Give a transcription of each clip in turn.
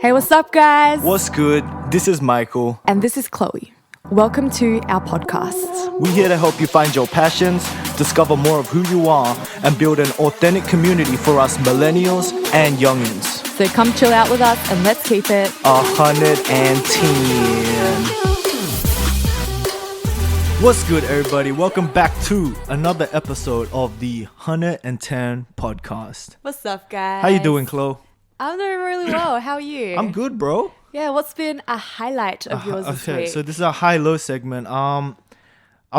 Hey, what's up, guys? What's good? This is Michael. And this is Chloe. Welcome to our podcast. We're here to help you find your passions, discover more of who you are, and build an authentic community for us millennials and youngins. So come chill out with us and let's keep it 110. What's good, everybody? Welcome back to another episode of the 110 podcast. What's up, guys? How you doing, Chloe? I'm doing really well. How are you? I'm good, bro. Yeah, what's been a highlight of yours this week? So this is a high-low segment. I'll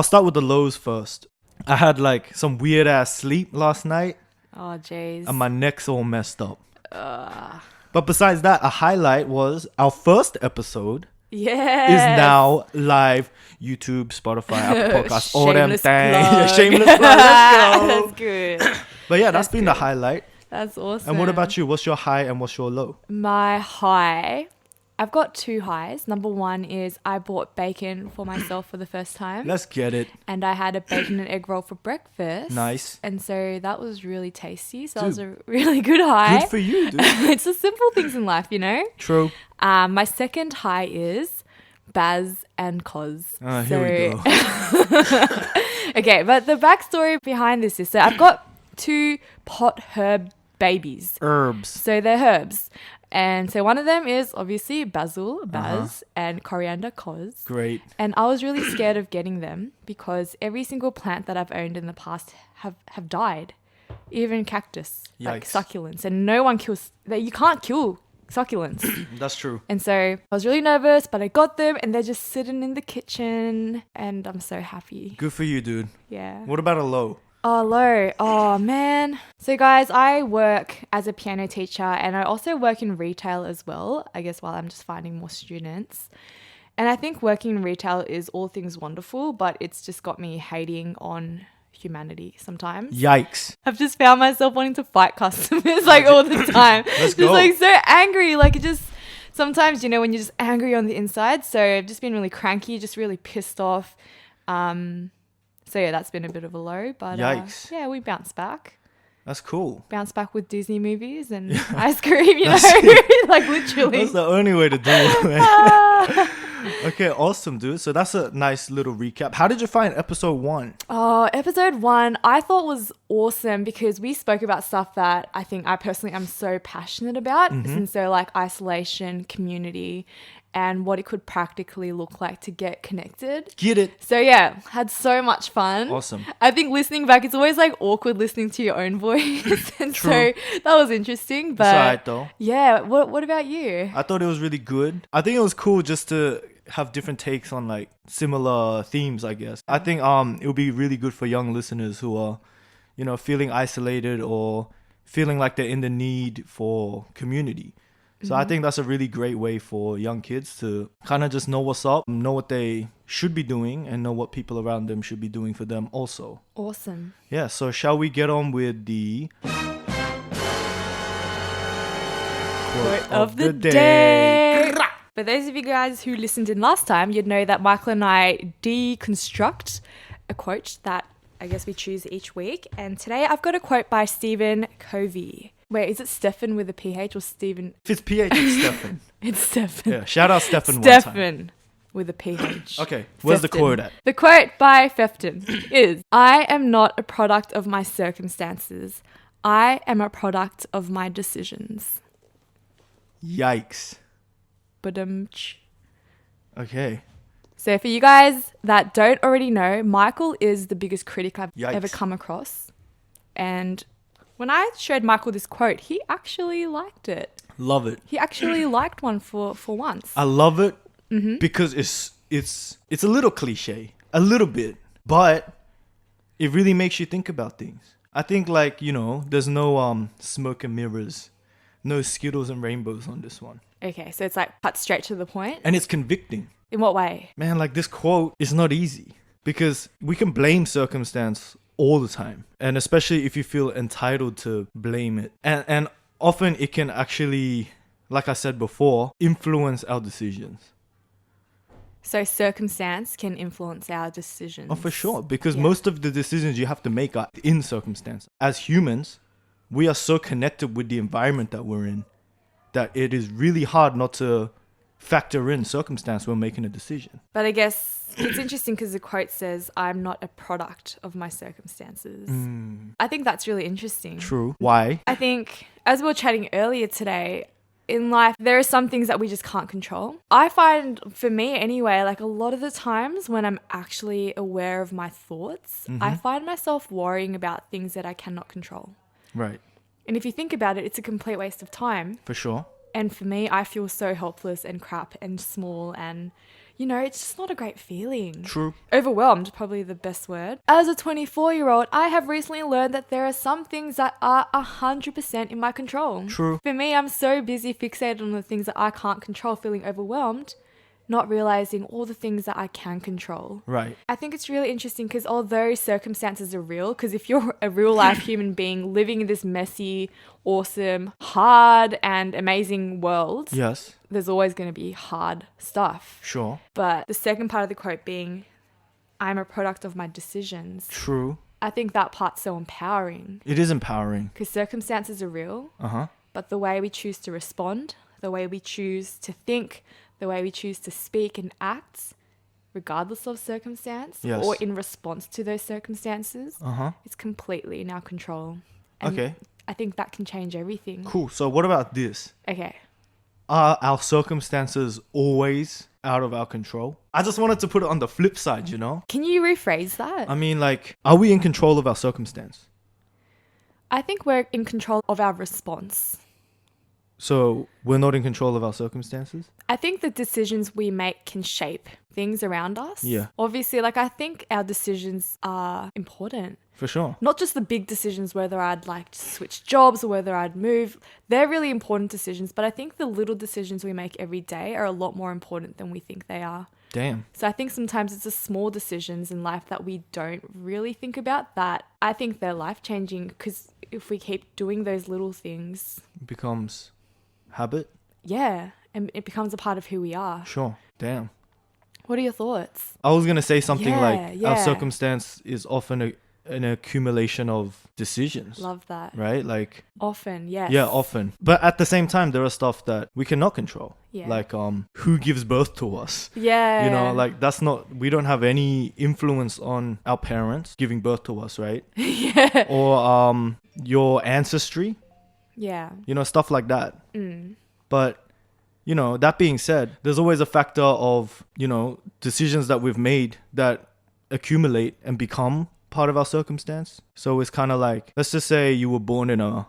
start with the lows first. I had like some weird-ass sleep last night. Oh, jeez. And my neck's all messed up. But besides that, a highlight was our first episode is now live. YouTube, Spotify, Apple Podcasts, all them things. Yeah, shameless plug. Let's go. That's good. But yeah, that's been the highlight. That's awesome. And what about you? What's your high and what's your low? My high, I've got two highs. Number one is I bought bacon for myself for the first time. Let's get it. And I had a bacon and egg roll for breakfast. Nice. And so that was really tasty. So that was a really good high. Good for you, dude. It's the simple things in life, you know? True. My second high is Baz and Cos. Here we go. Okay, but the backstory behind this is, so I've got two pot herb babies. Herbs. So they're herbs. And so one of them is obviously basil, Baz, and coriander, Cos. Great. And I was really scared of getting them because every single plant that I've owned in the past have died. Even cactus, like succulents. And no one kills, you can't kill succulents. That's true. And so I was really nervous, but I got them and they're just sitting in the kitchen and I'm so happy. Good for you, dude. Yeah. What about a low? Oh, low. Oh, man. So, guys, I work as a piano teacher and I also work in retail as well, I guess, while I'm just finding more students. And I think working in retail is all things wonderful, but it's just got me hating on humanity sometimes. Yikes. I've just found myself wanting to fight customers like all the time. Let's go. Just like so angry. Like it just, sometimes, you know, when you're just angry on the inside. So I've just been really cranky, just really pissed off. So yeah, that's been a bit of a low, but yikes. Yeah, we bounced back. That's cool. Bounce back with Disney movies and ice cream, you know, like literally. That's the only way to do it, man. Okay, awesome, dude. So that's a nice little recap. How did you find episode 1? Oh, episode 1, I thought was awesome because we spoke about stuff that I think I personally am so passionate about. And so like isolation, community, and what it could practically look like to get connected. Get it. So yeah, had so much fun. Awesome. I think listening back, it's always like awkward listening to your own voice. And True. So that was interesting. But it's alright though. Yeah, what about you? I thought it was really good. I think it was cool just to have different takes on like similar themes, I guess. I think it would be really good for young listeners who are, you know, feeling isolated or feeling like they're in the need for community. So I think that's a really great way for young kids to kind of just know what's up, know what they should be doing, and know what people around them should be doing for them also. Awesome. Yeah, so shall we get on with the quote of the day. For those of you guys who listened in last time, you'd know that Michael and I deconstruct a quote that I guess we choose each week. And today I've got a quote by Stephen Covey. Wait, is it Stefan with a PH or Stephen? If it's PH, it's Stefan. It's Stefan. Yeah, shout out Stefan one time. Stefan with a PH. Okay, where's the quote at? The quote by Fefton is, I am not a product of my circumstances. I am a product of my decisions. Yikes. Badumch. Okay. So for you guys that don't already know, Michael is the biggest critic I've ever come across. And when I showed Michael this quote, he actually liked it. Love it. He actually liked one for once. I love it because it's a little cliche, a little bit, but it really makes you think about things. I think like, you know, there's no smoke and mirrors, no Skittles and rainbows on this one. Okay, so it's like cut straight to the point. And it's convicting. In what way? Man, like this quote is not easy because we can blame circumstance all the time. And especially if you feel entitled to blame it. And often it can actually, like I said before, influence our decisions. So circumstance can influence our decisions. Oh, for sure. Because most of the decisions you have to make are in circumstance. As humans, we are so connected with the environment that we're in that it is really hard not to factor in circumstance when making a decision. But I guess it's interesting because the quote says, I'm not a product of my circumstances. I think that's really interesting. True. Why? I think, as we were chatting earlier today, in life, there are some things that we just can't control. I find, for me anyway, like a lot of the times when I'm actually aware of my thoughts, I find myself worrying about things that I cannot control. Right. And if you think about it, it's a complete waste of time. For sure. And for me, I feel so helpless and crap and small and, you know, it's just not a great feeling. True. Overwhelmed, probably the best word. As a 24-year-old, I have recently learned that there are some things that are 100% in my control. True. For me, I'm so busy fixated on the things that I can't control, feeling overwhelmed, not realizing all the things that I can control. Right. I think it's really interesting because although circumstances are real, because if you're a real life human being living in this messy, awesome, hard and amazing world, Yes. there's always going to be hard stuff. Sure. But the second part of the quote being, I'm a product of my decisions. True. I think that part's so empowering It is empowering. because circumstances are real, Uh-huh. but the way we choose to respond, the way we choose to think, the way we choose to speak and act, regardless of circumstance Yes. or in response to those circumstances, Uh-huh. it's completely in our control. And Okay. I think that can change everything. Cool. So what about this? Okay. Are our circumstances always out of our control? I just wanted to put it on the flip side, you know? Can you rephrase that? I mean, like, are we in control of our circumstance? I think we're in control of our response. So we're not in control of our circumstances? I think the decisions we make can shape things around us. Yeah. Obviously, like I think our decisions are important. For sure. Not just the big decisions, whether I'd like to switch jobs or whether I'd move. They're really important decisions, but I think the little decisions we make every day are a lot more important than we think they are. Damn. So I think sometimes it's the small decisions in life that we don't really think about that I think they're life-changing because if we keep doing those little things, It becomes habit? yeah, and it becomes a part of who we are. Sure. Damn. What are your thoughts? I was going to say something Yeah, like yeah. our circumstance is often an accumulation of decisions. Love that. Right? Like, Often, yes. yeah, often. But at the same time, there are stuff that we cannot control. Yeah. Like, who gives birth to us? Yeah. You know, like we don't have any influence on our parents giving birth to us, right? yeah. Or your ancestry, Yeah. you know, stuff like that. But, you know, that being said, there's always a factor of, you know, decisions that we've made that accumulate and become part of our circumstance. So it's kind of like, let's just say you were born in a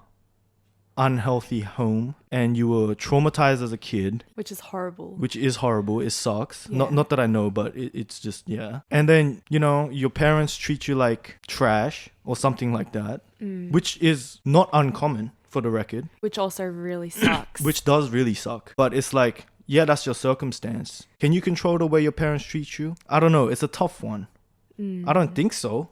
unhealthy home and you were traumatized as a kid, Which is horrible. which is horrible. It sucks. Yeah. Not that I know, but it's just, yeah. And then, you know, your parents treat you like trash or something like that, which is not uncommon for the record, Which also really sucks. which does really suck. But it's like, yeah, that's your circumstance. Can you control the way your parents treat you? I don't know. It's a tough one. I don't think so,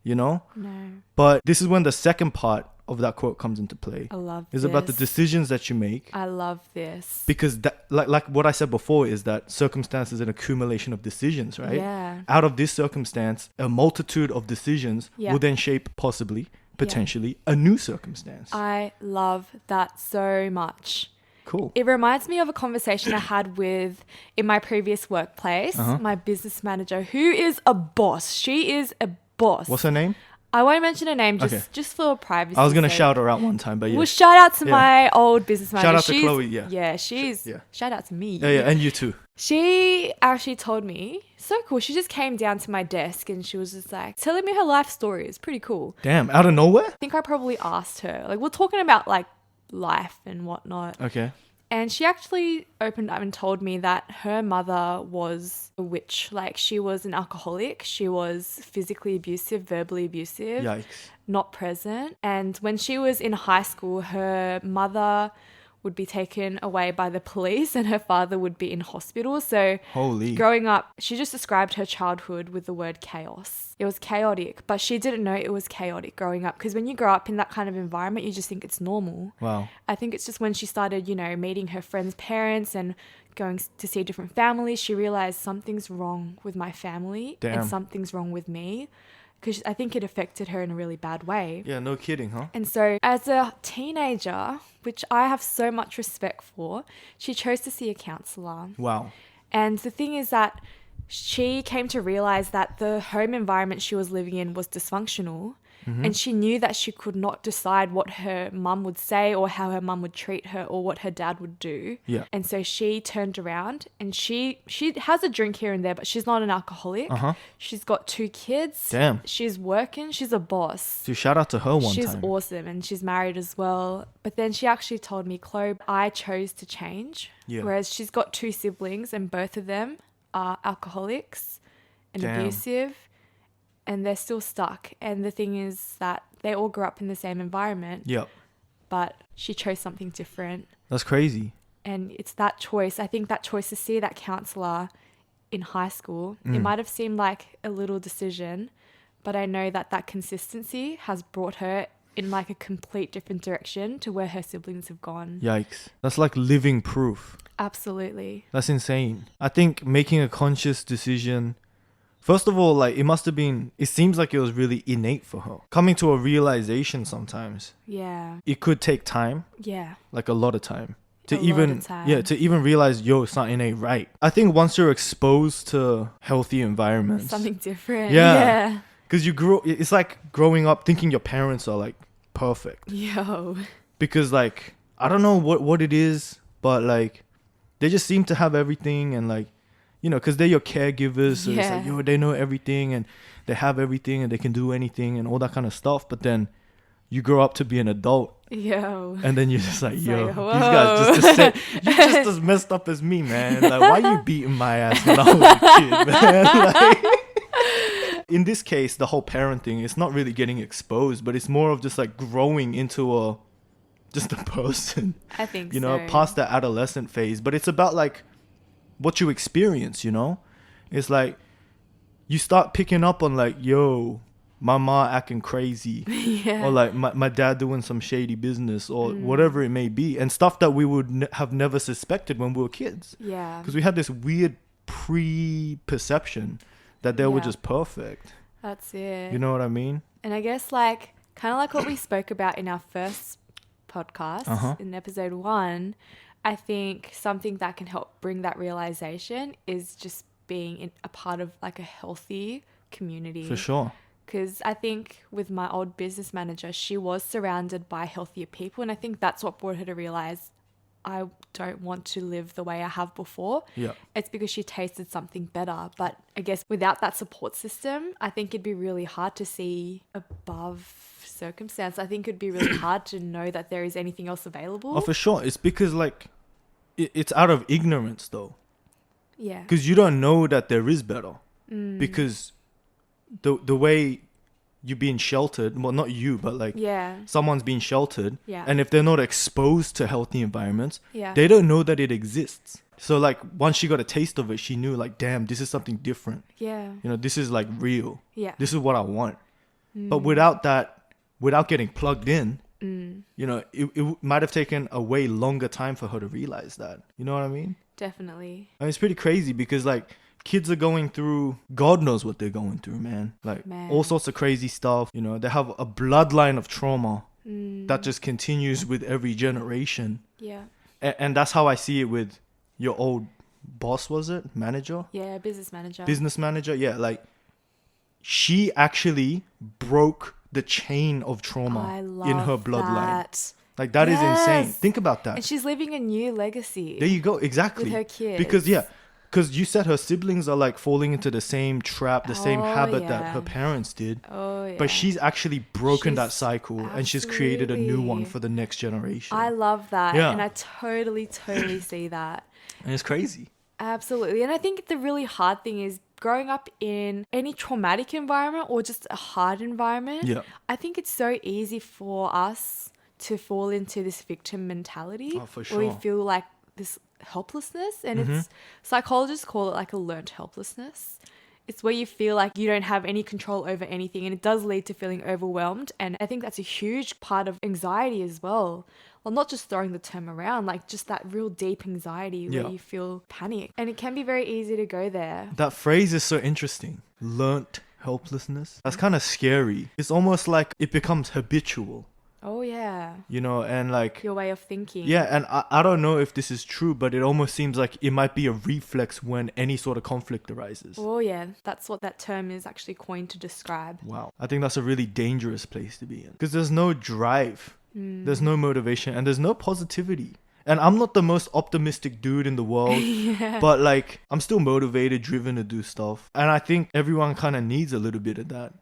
you know? No. But this is when the second part of that quote comes into play. I love It's this. about the decisions that you make. I love this. Because that, like what I said before, is that circumstance is an accumulation of decisions, right? Yeah. Out of this circumstance, a multitude of decisions Yeah. will then shape possibly, potentially, a new circumstance. I love that so much. Cool. It reminds me of a conversation I had with, in my previous workplace, my business manager, who is a boss. She is a boss. What's her name? I won't mention her name Okay. just for privacy. I was going to sake. shout her out one time, but yeah. Well, shout out to Yeah. my old business manager. Shout out to She's- Chloe, yeah. Yeah, she's... Yeah. Shout out to me. Yeah, and you too. She actually told me, so cool, she just came down to my desk and she was just like, telling me her life story. It's pretty cool. Damn, out of nowhere? I think I probably asked her, like, we're talking about like life and whatnot. Okay. And she actually opened up and told me that her mother was a witch. Like, she was an alcoholic. She was physically abusive, verbally abusive, Yikes. not present. And when she was in high school, her mother would be taken away by the police and her father would be in hospital. So Holy. growing up, she just described her childhood with the word chaos. It was chaotic, but she didn't know it was chaotic growing up, because when you grow up in that kind of environment, you just think it's normal. Wow. I think it's just when she started, you know, meeting her friends' parents and going to see different families, she realized something's wrong with my family Damn. and something's wrong with me. because I think it affected her in a really bad way. Yeah, no kidding, huh? And so as a teenager, which I have so much respect for, she chose to see a counselor. Wow. And the thing is that she came to realize that the home environment she was living in was dysfunctional. And she knew that she could not decide what her mum would say or how her mum would treat her or what her dad would do. Yeah. And so she turned around and she has a drink here and there, but she's not an alcoholic. She's got 2 kids. Damn. She's working. She's a boss. Dude, shout out to her one She's time. awesome and she's married as well. But then she actually told me, Chloe, I chose to change. Yeah. Whereas she's got 2 siblings and both of them are alcoholics and Damn. abusive. And they're still stuck. And the thing is that they all grew up in the same environment. Yep. But she chose something different. That's crazy. And it's that choice. I think that choice to see that counselor in high school, it might have seemed like a little decision, but I know that that consistency has brought her in like a complete different direction to where her siblings have gone. Yikes. That's like living proof. Absolutely. That's insane. I think making a conscious decision, first of all, like it seems like it was really innate for her. Coming to a realization sometimes, Yeah. it could take time, Yeah. like a lot of time. A lot of time. To even realize, it's not innate, right? I think once you're exposed to healthy environments, Something different. Yeah. because it's like growing up thinking your parents are like perfect. Yo. Because like, I don't know what it is, but like, they just seem to have everything and like, because they're your caregivers. So it's like, they know everything and they have everything and they can do anything and all that kind of stuff. But then you grow up to be an adult. Yo. And then you're just like, It's yo, like, these guys you're just as messed up as me, man. Like, why you beating my ass when I was a kid, man? Like, in this case, the whole parent thing, it's not really getting exposed, but it's more of just like growing into just a person. I think so. Past that adolescent phase. But it's about like what you experience, It's like you start picking up on like, yo, my ma acting crazy. Yeah. Or like my dad doing some shady business or whatever it may be. And stuff that we would have never suspected when we were kids. Yeah. Because we had this weird pre-perception that they were just perfect. That's it. You know what I mean? And I guess like kind of like what we spoke about in our first podcast in episode 1, I think something that can help bring that realization is just being a part of like a healthy community. For sure. Because I think with my old business manager, she was surrounded by healthier people. And I think that's what brought her to realize I don't want to live the way I have before. Yeah. It's because she tasted something better. But I guess without that support system, I think it'd be really hard to see above circumstance. I think it'd be really hard to know that there is anything else available. Oh, for sure. It's because like it's out of ignorance though. Yeah. Because you don't know that there is better. Because the way you're being sheltered, well, not you, but like someone's being sheltered. Yeah. And if they're not exposed to healthy environments, Yeah. they don't know that it exists. So like once she got a taste of it, she knew like, damn, this is something different. Yeah. This is like real. Yeah. This is what I want. But without getting plugged in, it might have taken a way longer time for her to realize that. You know what I mean? Definitely. I mean, it's pretty crazy because like kids are going through, God knows what they're going through, man. Like all sorts of crazy stuff. They have a bloodline of trauma that just continues with every generation. Yeah. And that's how I see it with your old boss, was it? Manager? Yeah, business manager. Business manager, yeah. Like, she actually broke the chain of trauma in her bloodline. That. Like, that is insane. Think about that. And she's living a new legacy. There you go. Exactly. With her kids. Because you said her siblings are like falling into the same trap, the same habit that her parents did. Oh, yeah. But she's actually broken that cycle and she's created a new one for the next generation. I love that. Yeah. And I totally see that. And it's crazy. Absolutely. And I think the really hard thing is growing up in any traumatic environment or just a hard environment. Yeah. I think it's so easy for us to fall into this victim mentality. Oh, for sure. Where we feel like this helplessness, and it's psychologists call it like a learned helplessness. It's where you feel like you don't have any control over anything, and it does lead to feeling overwhelmed. And I think that's a huge part of anxiety as well. Well, not just throwing the term around, like just that real deep anxiety where you feel panic. And it can be very easy to go there. That phrase is so interesting. Learnt helplessness. That's kind of scary. It's almost like it becomes habitual, Oh, yeah. you know, and like, Your way of thinking. yeah, and I don't know if this is true, but it almost seems like it might be a reflex when any sort of conflict arises. Oh, yeah. That's what that term is actually coined to describe. Wow. I think that's a really dangerous place to be in because there's no drive, there's no motivation, and there's no positivity. And I'm not the most optimistic dude in the world, but like I'm still motivated, driven to do stuff. And I think everyone kind of needs a little bit of that.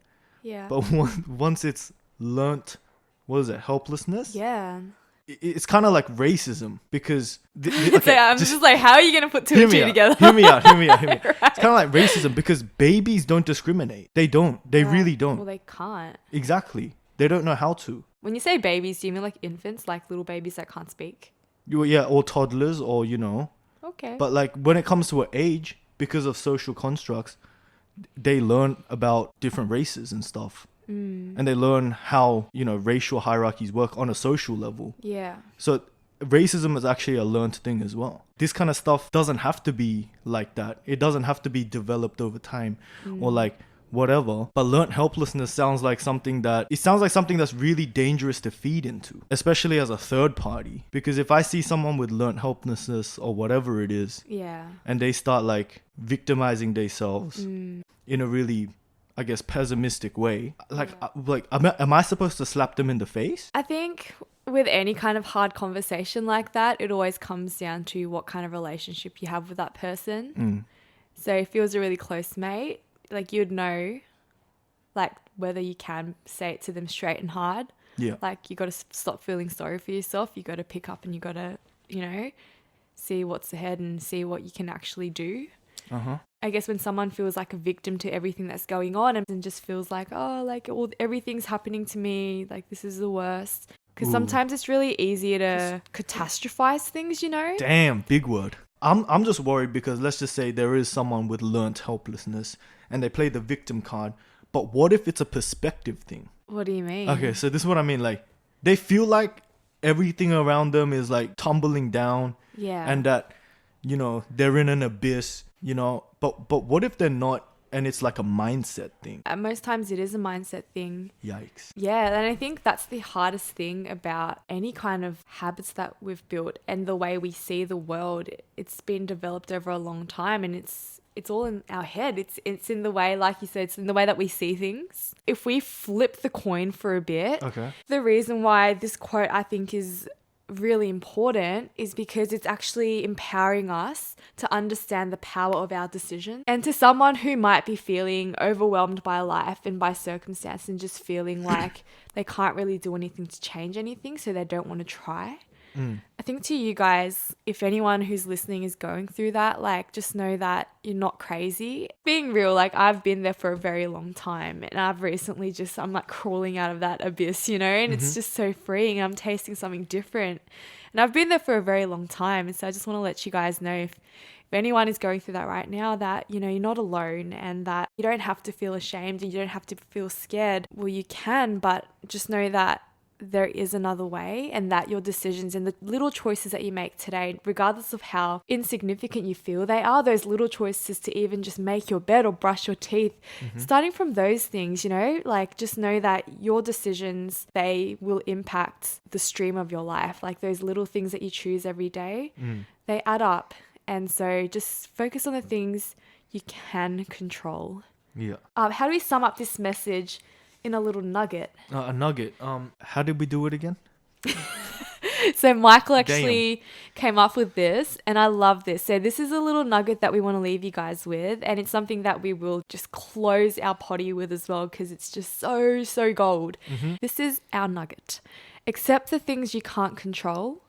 Yeah. But once it's learnt, what is it, helplessness? Yeah. It's kind of like racism because... So I'm just like, how are you going to put two and two together? Hear me out. Right. It's kind of like racism because babies don't discriminate. They don't. They really don't. Well, they can't. Exactly. They don't know how to. When you say babies, do you mean like infants, like little babies that can't speak? Yeah, or toddlers or, you know. Okay. But like when it comes to an age, because of social constructs, they learn about different races and stuff. And they learn how, you know, racial hierarchies work on a social level. Yeah. So racism is actually a learned thing as well. This kind of stuff doesn't have to be like that. It doesn't have to be developed over time or like whatever. But learned helplessness sounds like something that's really dangerous to feed into, especially as a third party. Because if I see someone with learned helplessness or whatever it is, Yeah. and they start victimizing themselves in a really, I guess, pessimistic way, am I supposed to slap them in the face? I think with any kind of hard conversation like that, it always comes down to what kind of relationship you have with that person. So if it was a really close mate, like you'd know, like whether you can say it to them straight and hard. Yeah. Like you got to stop feeling sorry for yourself. You got to pick up and you got to, you know, see what's ahead and see what you can actually do. I guess when someone feels like a victim to everything that's going on and just feels like, oh, like everything's happening to me, like this is the worst. Because sometimes it's really easier to catastrophize things, you know? Damn, big word. I'm just worried because let's just say there is someone with learnt helplessness and they play the victim card. But what if it's a perspective thing? What do you mean? Okay, so this is what I mean. Like, they feel like everything around them is like tumbling down. Yeah. And that, you know, they're in an abyss, you know. But what if they're not and it's like a mindset thing? At most times it is a mindset thing. Yikes. Yeah, and I think that's the hardest thing about any kind of habits that we've built and the way we see the world. It's been developed over a long time and it's all in our head. It's in the way, like you said, it's in the way that we see things. If we flip the coin for a bit, the reason why this quote I think is really important is because it's actually empowering us to understand the power of our decision. And to someone who might be feeling overwhelmed by life and by circumstance and just feeling like they can't really do anything to change anything, so they don't want to try. I think to you guys, if anyone who's listening is going through that, like just know that you're not crazy. Being real, like I've been there for a very long time and I've recently I'm like crawling out of that abyss, you know, and it's just so freeing. I'm tasting something different and I've been there for a very long time. And so I just want to let you guys know if anyone is going through that right now, that, you know, you're not alone and that you don't have to feel ashamed and you don't have to feel scared. Well, you can, but just know that there is another way and that your decisions and the little choices that you make today, regardless of how insignificant you feel they are, those little choices to even just make your bed or brush your teeth, starting from those things, you know, like just know that your decisions, they will impact the stream of your life. Like those little things that you choose every day, they add up. And so just focus on the things you can control. Yeah. How do we sum up this message in a little nugget? A nugget. How did we do it again? So Michael actually came up with this and I love this. So this is a little nugget that we want to leave you guys with, and it's something that we will just close our potty with as well because it's just so gold. This is our nugget. Accept the things you can't control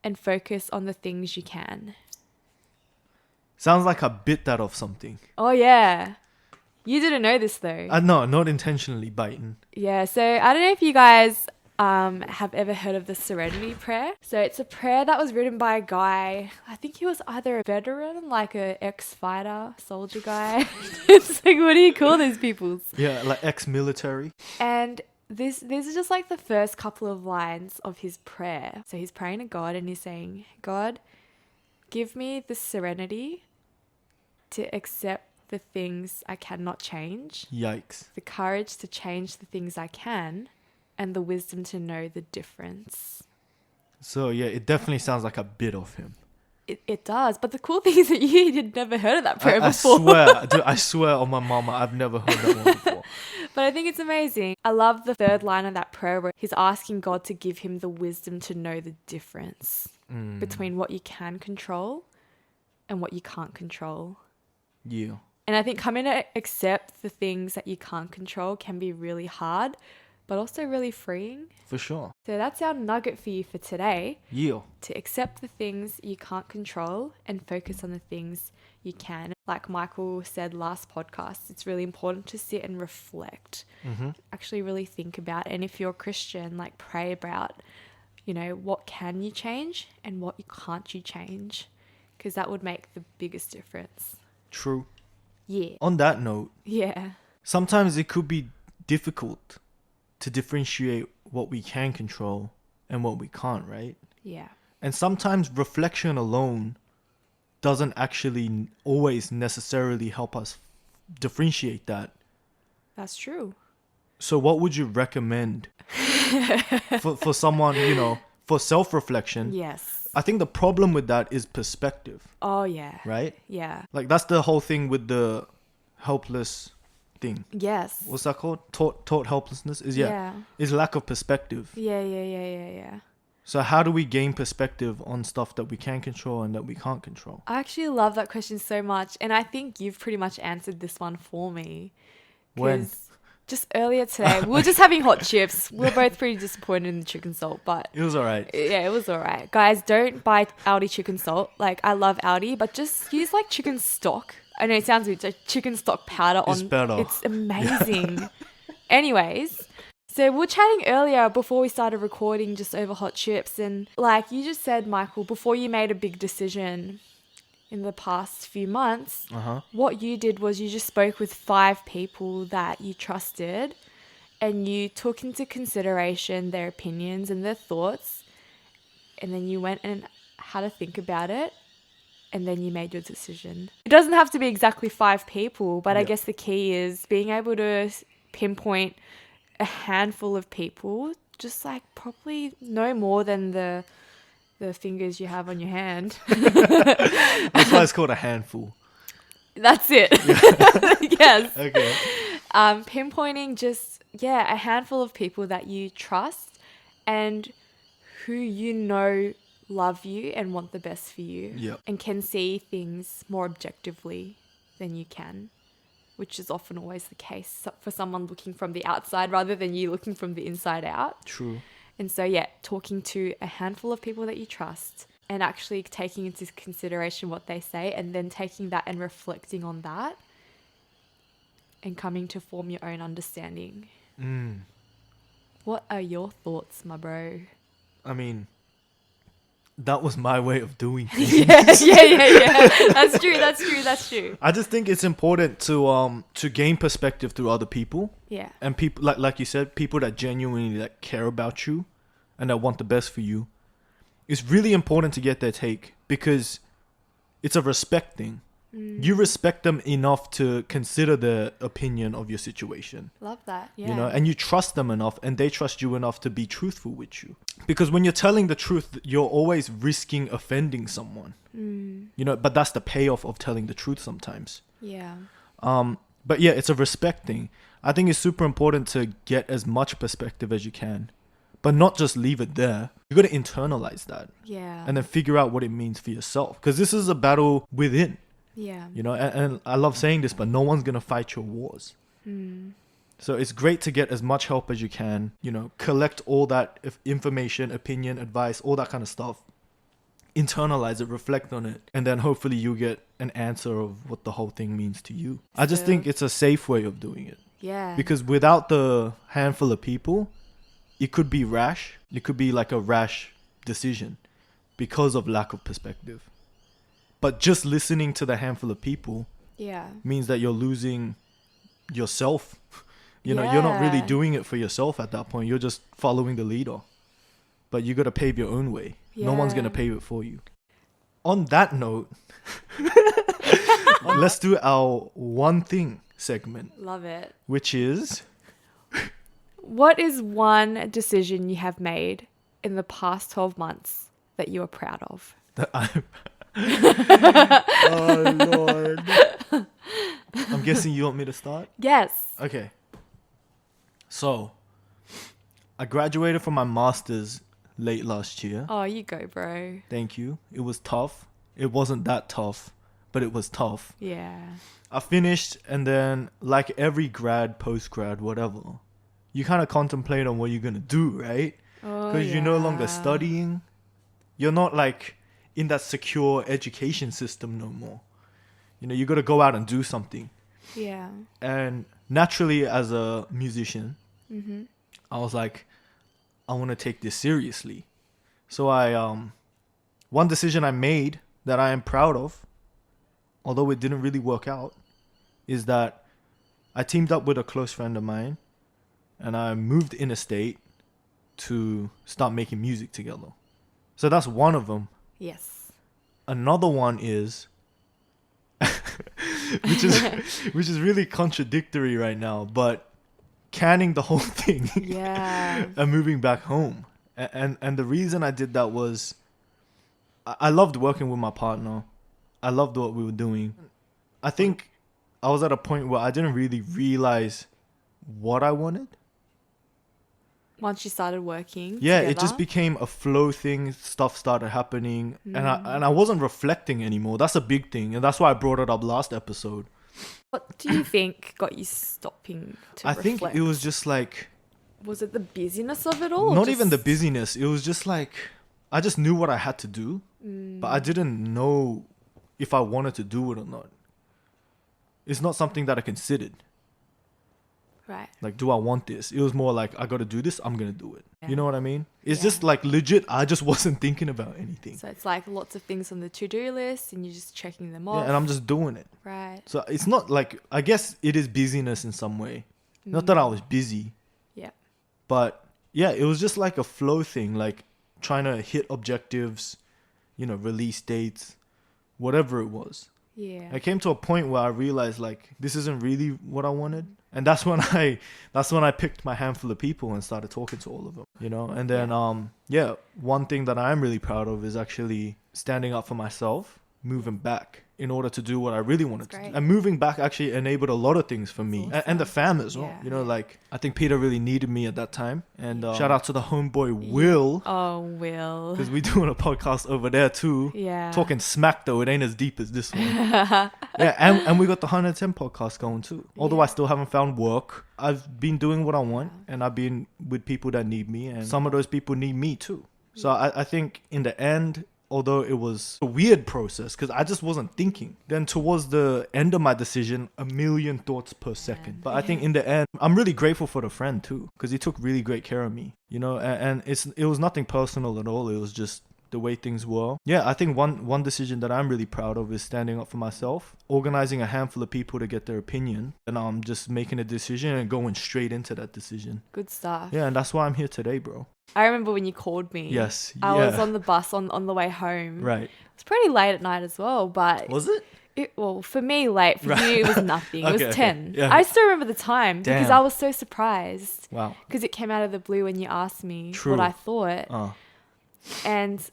and focus on the things you can. Sounds like I bit that off something. Oh yeah. You didn't know this though. No, not intentionally biting. Yeah, so I don't know if you guys have ever heard of the Serenity Prayer. So it's a prayer that was written by a guy, I think he was either a veteran, like a ex-fighter, soldier guy. It's like, what do you call these people? Yeah, like ex-military. And these are just like the first couple of lines of his prayer. So he's praying to God and he's saying, God, give me the serenity to accept the things I cannot change, Yikes. the courage to change the things I can, and the wisdom to know the difference. So yeah, it definitely sounds like a bit of him. It does. But the cool thing is that you'd never heard of that prayer before. I swear on my mama, I've never heard that one before. But I think it's amazing. I love the third line of that prayer where he's asking God to give him the wisdom to know the difference between what you can control and what you can't control. Yeah. And I think coming to accept the things that you can't control can be really hard, but also really freeing. For sure. So that's our nugget for you for today. Yeah. To accept the things you can't control and focus on the things you can. Like Michael said last podcast, it's really important to sit and reflect. Actually really think about, and if you're a Christian, like pray about, you know, what can you change and what can't you change? Because that would make the biggest difference. True. Yeah. On that note, Yeah. sometimes it could be difficult to differentiate what we can control and what we can't, right? Yeah. And sometimes reflection alone doesn't actually always necessarily help us differentiate that. That's true. So what would you recommend for someone, you know, for self-reflection? Yes. I think the problem with that is perspective, Oh, yeah. right? Yeah. Like that's the whole thing with the helpless thing. Yes. What's that called? Taught helplessness is is lack of perspective. Yeah. So how do we gain perspective on stuff that we can control and that we can't control? I actually love that question so much. And I think you've pretty much answered this one for me. When? 'Cause just earlier today, we were just having hot chips. We were both pretty disappointed in the chicken salt, but It was alright. yeah, it was all right. Guys, don't buy Aldi chicken salt. Like, I love Aldi, but just use like chicken stock. I know it sounds weird, like chicken stock powder on. It's better. It's amazing. Anyways, so we were chatting earlier before we started recording just over hot chips, and like you just said, Michael, before you made a big decision in the past few months, what you did was you just spoke with 5 people that you trusted and you took into consideration their opinions and their thoughts, and then you went and had a think about it, and then you made your decision. It doesn't have to be exactly 5 people, but I guess the key is being able to pinpoint a handful of people, just like probably no more than the fingers you have on your hand. That's why it's called a handful. That's it. Yes. Okay. Pinpointing just, a handful of people that you trust and who you know love you and want the best for you. Yep. And can see things more objectively than you can, which is often always the case for someone looking from the outside rather than you looking from the inside out. True. And so, talking to a handful of people that you trust and actually taking into consideration what they say and then taking that and reflecting on that and coming to form your own understanding. What are your thoughts, my bro? I mean, that was my way of doing things. Yeah. That's true. I just think it's important to gain perspective through other people. Yeah. And people like you said, people that genuinely care about you and that want the best for you. It's really important to get their take because it's a respect thing. You respect them enough to consider their opinion of your situation. Love that. Yeah. You know, and you trust them enough and they trust you enough to be truthful with you. Because when you're telling the truth, you're always risking offending someone. You know, but that's the payoff of telling the truth sometimes. Yeah. But yeah, it's a respect thing. I think it's super important to get as much perspective as you can, but not just leave it there. You got to internalize that. Yeah. And then figure out what it means for yourself. Because this is a battle within. Yeah. You know, and I love saying this, but no one's going to fight your wars. So it's great to get as much help as you can, you know, collect all that information, opinion, advice, all that kind of stuff. Internalize it, reflect on it, and then hopefully you get an answer of what the whole thing means to you. I just think it's a safe way of doing it. Yeah. Because without the handful of people, it could be rash. It could be like a rash decision because of lack of perspective. But just listening to the handful of people means that you're losing yourself. You know, you're not really doing it for yourself at that point. You're just following the leader. But you got to pave your own way. No one's going to pave it for you. On that note, Let's do our one thing segment, Love it. which is What is one decision you have made in the past 12 months that you are proud of? that I'm. Oh Lord. I'm guessing you want me to start? Yes. Okay. So, I graduated from my master's late last year. Oh, you go, bro. Thank you. It was tough. It wasn't that tough, but it was tough. Yeah. I finished, and then like every grad, post-grad, whatever, you kind of contemplate on what you're going to do, right? Oh, Because you're no longer studying. You're not like in that secure education system no more. You know, you got to go out and do something. Yeah. And naturally, as a musician, I was like, I want to take this seriously. So one decision I made that I am proud of, although it didn't really work out, is that I teamed up with a close friend of mine and I moved interstate to start making music together. So that's one of them. Yes. Another one is, which is really contradictory right now, but canning the whole thing. Yeah. And moving back home. And the reason I did that was I loved working with my partner. I loved what we were doing. I think I was at a point where I didn't really realize what I wanted. Once you started working Yeah, together? it just became a flow thing. Stuff started happening, and I wasn't reflecting anymore. That's a big thing, and that's why I brought it up last episode. What do you think got you stopping to I reflect? think it was just like, Was it the busyness of it all? or not even the just- busyness. It was just like I just knew what I had to do, but I didn't know if I wanted to do it or not. It's not something that I considered. Right. Like, do I want this? It was more like, I got to do this. I'm going to do it. Yeah. You know what I mean? It's Yeah. just like legit. I just wasn't thinking about anything. So it's like lots of things on the to-do list and you're just checking them Yeah, off. and I'm just doing it. Right. So it's not like, I guess it is busyness in some way. Not that I was busy, Yeah. but yeah, it was just like a flow thing, like trying to hit objectives, you know, release dates, whatever it was. Yeah. I came to a point where I realized like this isn't really what I wanted, and that's when I picked my handful of people and started talking to all of them, you know. And then one thing that I'm really proud of is actually standing up for myself, moving back in order to do what I really wanted to do. great. And moving back actually enabled a lot of things for me and the fam as well. Yeah. You know, like I think Peter really needed me at that time, and shout out to the homeboy Will, Oh, Will. because we're doing a podcast over there too. Yeah. Talking smack though, it ain't as deep as this one. Yeah, and we got the 110 podcast going too. Although I still haven't found work, I've been doing what I want, and I've been with people that need me, and some of those people need me too. So I think in the end, although it was a weird process because I just wasn't thinking. Then towards the end of my decision, a million thoughts per second. But I think in the end, I'm really grateful for the friend too, because he took really great care of me, you know, and it was nothing personal at all. It was just the way things were. Yeah, I think one decision that I'm really proud of is standing up for myself, organizing a handful of people to get their opinion, and I'm just making a decision and going straight into that decision. Good stuff. Yeah, and that's why I'm here today, bro. I remember when you called me. Yes, I yeah. was on the bus on the way home. Right. It's pretty late at night as well, but Was it? well, for me, late. For Right. you, it was nothing. It Okay, was okay. 10. Yeah. I still remember the time because Damn. I was so surprised Wow. because it came out of the blue when you asked me True. what I thought. Oh. And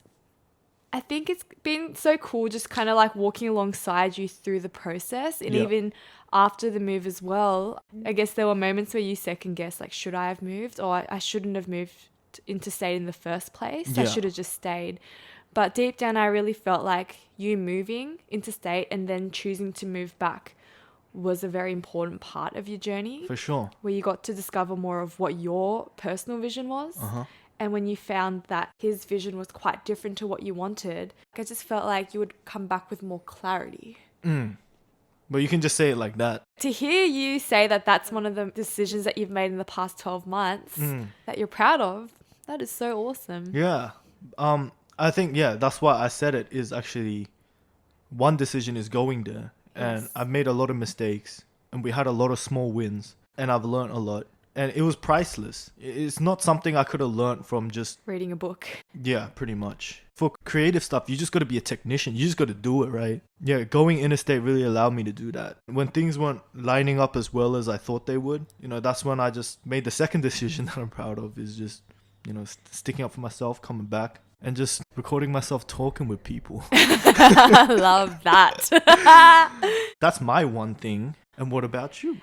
I think it's been so cool just kind of like walking alongside you through the process. And Yeah. even after the move as well, I guess there were moments where you second guess, like, should I have moved? Or I shouldn't have moved interstate in the first place. I Yeah. should have just stayed. But deep down, I really felt like you moving interstate and then choosing to move back was a very important part of your journey, For sure. where you got to discover more of what your personal vision was. Uh-huh. And when you found that his vision was quite different to what you wanted, I just felt like you would come back with more clarity. But you can just say it like that. To hear you say that that's one of the decisions that you've made in the past 12 months that you're proud of, that is so awesome. Yeah. I think, that's why I said it is actually one decision is going there. And Yes. I've made a lot of mistakes and we had a lot of small wins and I've learned a lot. And it was priceless. It's not something I could have learned from just... Reading a book. Yeah, pretty much. For creative stuff, you just got to be a technician. You just got to do it, right? Yeah, going interstate really allowed me to do that. When things weren't lining up as well as I thought they would, that's when I just made the second decision that I'm proud of, is just, sticking up for myself, coming back, and just recording myself talking with people. Love that. That's my one thing. And what about you?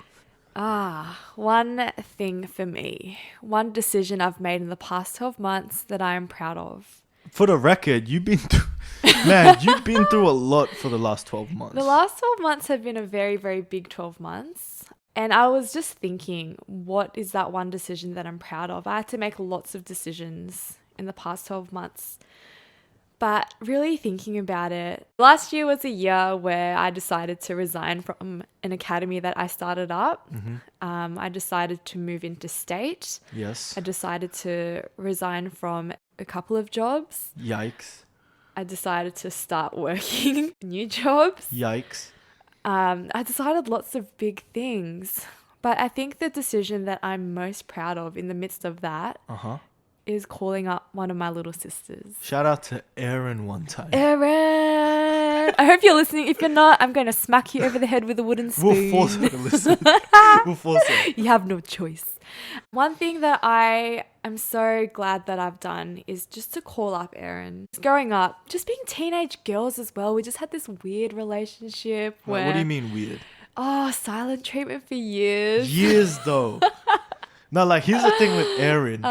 One thing for me. One decision I've made in the past 12 months that I am proud of. For the record, you've been through a lot for the last 12 months. The last 12 months have been a very, very big 12 months. And I was just thinking, what is that one decision that I'm proud of? I had to make lots of decisions in the past 12 months. But really thinking about it, last year was a year where I decided to resign from an academy that I started up. Mm-hmm. I decided to move into state. Yes. I decided to resign from a couple of jobs. Yikes. I decided to start working new jobs. Yikes. I decided lots of big things. But I think the decision that I'm most proud of in the midst of that is calling up one of my little sisters. Shout out to Erin one time. Erin! I hope you're listening. If you're not, I'm going to smack you over the head with a wooden spoon. We'll force her to listen. We'll force her. You have no choice. One thing that I am so glad that I've done is just to call up Erin. Growing up, just being teenage girls as well, we just had this weird relationship where... What do you mean weird? Oh, silent treatment for years. Years though. No, like, here's the thing with Erin.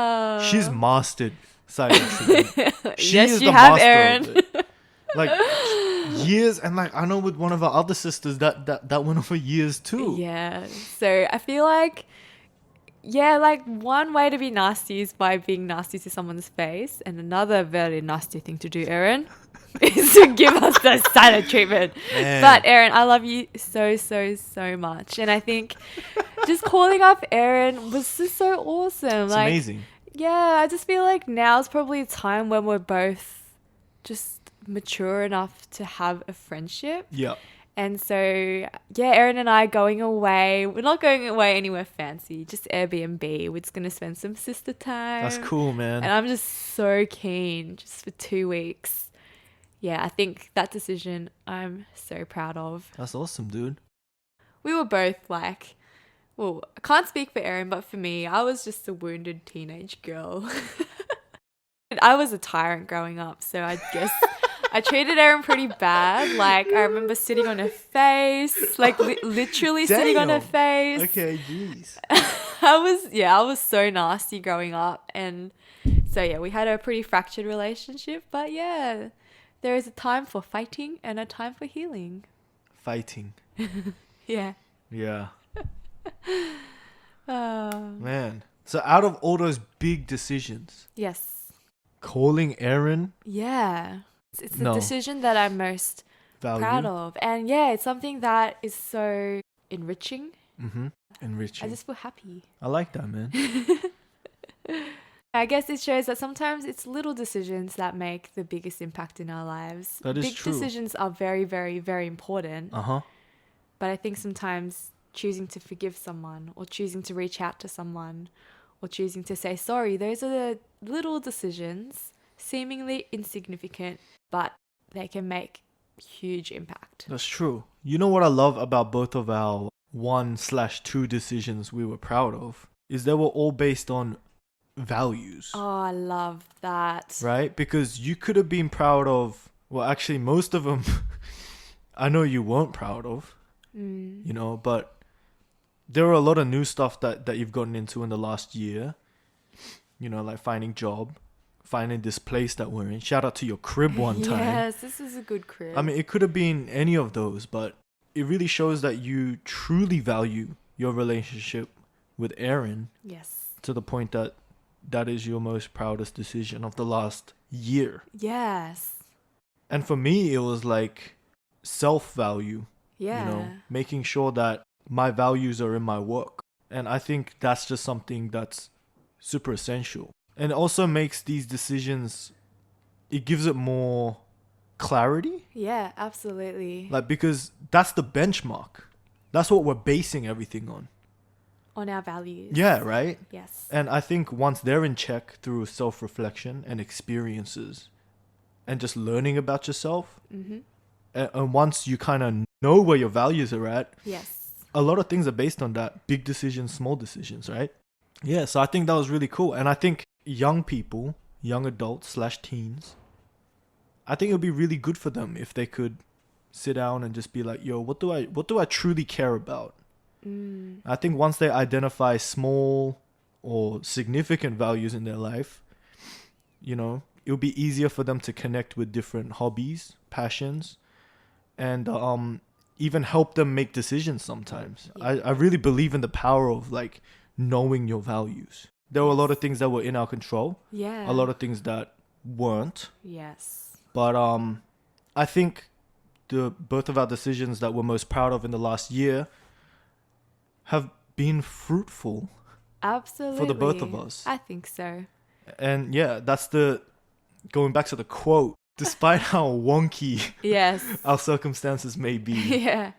She's mastered silent treatment. Yes, you have, Erin. Of it. Like, years, and like, I know with one of our other sisters that went on for years too. Yeah. So I feel like, like one way to be nasty is by being nasty to someone's face, and another very nasty thing to do, Erin, is to give us the silent treatment. Man. But Erin, I love you so, so, so much. And I think just calling up Erin was just so awesome. It's amazing. Yeah, I just feel like now's probably a time when we're both just mature enough to have a friendship. Yeah. And so, Erin and I going away. We're not going away anywhere fancy, just Airbnb. We're just going to spend some sister time. That's cool, man. And I'm just so keen, just for 2 weeks. Yeah, I think that decision I'm so proud of. That's awesome, dude. We were both like, well, I can't speak for Erin, but for me, I was just a wounded teenage girl. And I was a tyrant growing up, so I guess I treated Erin pretty bad. Like, I remember sitting on her face, like literally sitting on her face. Okay, jeez. I was so nasty growing up. And so, we had a pretty fractured relationship, but there is a time for fighting and a time for healing. Fighting. Yeah. Yeah. Oh. Man. So out of all those big decisions, Yes. calling Erin, Yeah. It's the decision that I'm most proud of. And it's something that is so enriching. Mm-hmm. Enriching. I just feel happy. I like that, man. I guess it shows that sometimes it's little decisions that make the biggest impact in our lives. That is Big true. decisions are very, very, very important. Uh-huh. But I think sometimes choosing to forgive someone, or choosing to reach out to someone, or choosing to say sorry, those are the little decisions, seemingly insignificant, but they can make huge impact. That's true. You know what I love about both of our 1/2 decisions we were proud of? Is they were all based on values. Oh, I love that. Right? Because you could have been proud of, well, actually, most of them I know you weren't proud of, but there were a lot of new stuff that you've gotten into in the last year, like finding job, finding this place that we're in. Shout out to your crib one time. Yes, this is a good crib. I mean, it could have been any of those, but it really shows that you truly value your relationship with Erin. Yes. To the point that is your most proudest decision of the last year. Yes. And for me, it was like self-value. Yeah. Making sure that my values are in my work. And I think that's just something that's super essential. And it also makes these decisions, it gives it more clarity. Yeah, absolutely. Like, because that's the benchmark. That's what we're basing everything on. on our values. Yeah, right? Yes. And I think once they're in check through self-reflection and experiences and just learning about yourself, and once you kind of know where your values are at, Yes. a lot of things are based on that. Big decisions, small decisions, right? Yeah, so I think that was really cool. And I think young people, young adults / teens, I think it would be really good for them if they could sit down and just be like, yo, what do I truly care about? I think once they identify small or significant values in their life, you know, it'll be easier for them to connect with different hobbies, passions, and even help them make decisions sometimes. Yeah. I really believe in the power of like knowing your values. There were a lot of things that were in our control. Yeah. A lot of things that weren't. Yes. But I think both of our decisions that we're most proud of in the last year have been fruitful. Absolutely. For the both of us. I think so. And yeah, that's going back to the quote, despite how wonky Yes. our circumstances may be, Yeah.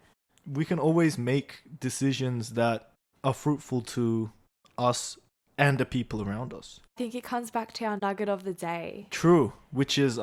we can always make decisions that are fruitful to us and the people around us. I think it comes back to our nugget of the day. True, which is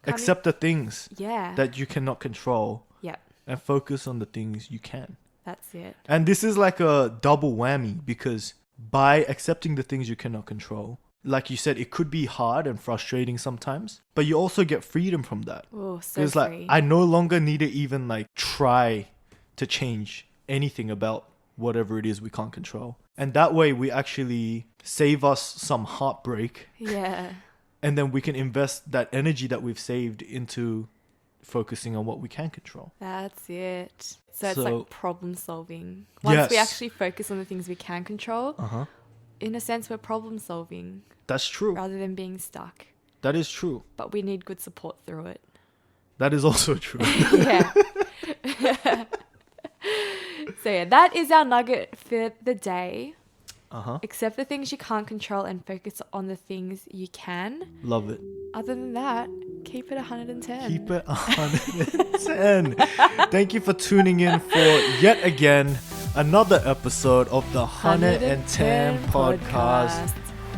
accept the things Yeah. that you cannot control Yep. and focus on the things you can. That's it. And this is like a double whammy, because by accepting the things you cannot control, like you said, it could be hard and frustrating sometimes, but you also get freedom from that. Oh, so It's like, free. I no longer need to even like try to change anything about whatever it is we can't control. And that way we actually save us some heartbreak, Yeah. and then we can invest that energy that we've saved into focusing on what we can control. That's it. So it's So- like problem solving. Once we Yes. actually focus on the things we can control, Uh-huh. in a sense, we're problem solving That's true. rather than being stuck. That is true. But we need good support through it. That is also true. Yeah. So yeah, that is our nugget for the day. Uh-huh. Accept the things you can't control and focus on the things you can. Love it. Other than that, keep it 110. Keep it 110. Thank you for tuning in for yet again another episode of the 110 podcast.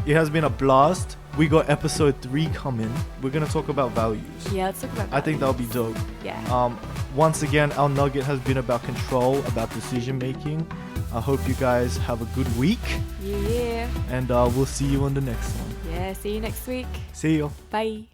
It has been a blast. We got episode 3 coming. We're gonna talk about values. Yeah, let's talk about I think that'll be values. dope. Yeah. Once again, our nugget has been about control, about decision making. I hope you guys have a good week, Yeah. and we'll see you on the next one. Yeah, see you next week. See you. Bye.